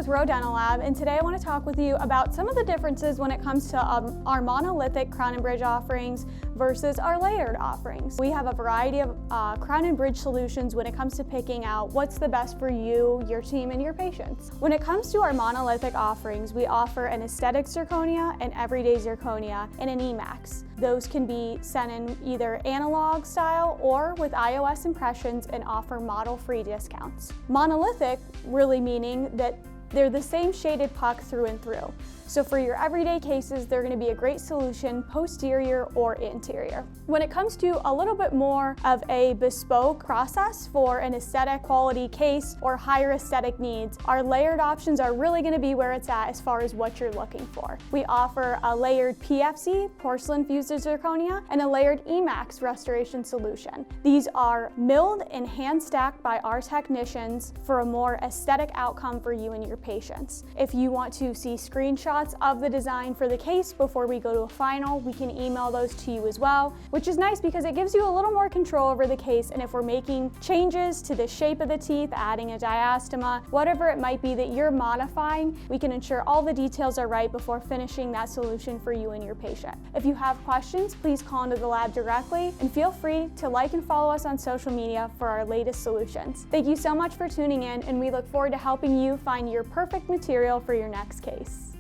with ROE Dental Lab, and today I want to talk with you about some of the differences when it comes to our monolithic crown and bridge offerings versus our layered offerings. We have a variety of crown and bridge solutions when it comes to picking out what's the best for you, your team, and your patients. When it comes to our monolithic offerings, we offer an aesthetic zirconia, an everyday zirconia, and an EMAX. Those can be sent in either analog style or with iOS impressions and offer model-free discounts. Monolithic really meaning that they're the same shaded puck through and through. So for your everyday cases, they're going to be a great solution, posterior or interior. When it comes to a little bit more of a bespoke process for an aesthetic quality case or higher aesthetic needs, our layered options are really going to be where it's at as far as what you're looking for. We offer a layered PFC, porcelain fused zirconia, and a layered EMAX restoration solution. These are milled and hand stacked by our technicians for a more aesthetic outcome for you and your patients. If you want to see screenshots of the design for the case before we go to a final, we can email those to you as well, which is nice because it gives you a little more control over the case, and if we're making changes to the shape of the teeth, adding a diastema, whatever it might be that you're modifying, we can ensure all the details are right before finishing that solution for you and your patient. If you have questions, please call into the lab directly, and feel free to like and follow us on social media for our latest solutions. Thank you so much for tuning in, and we look forward to helping you find your perfect material for your next case.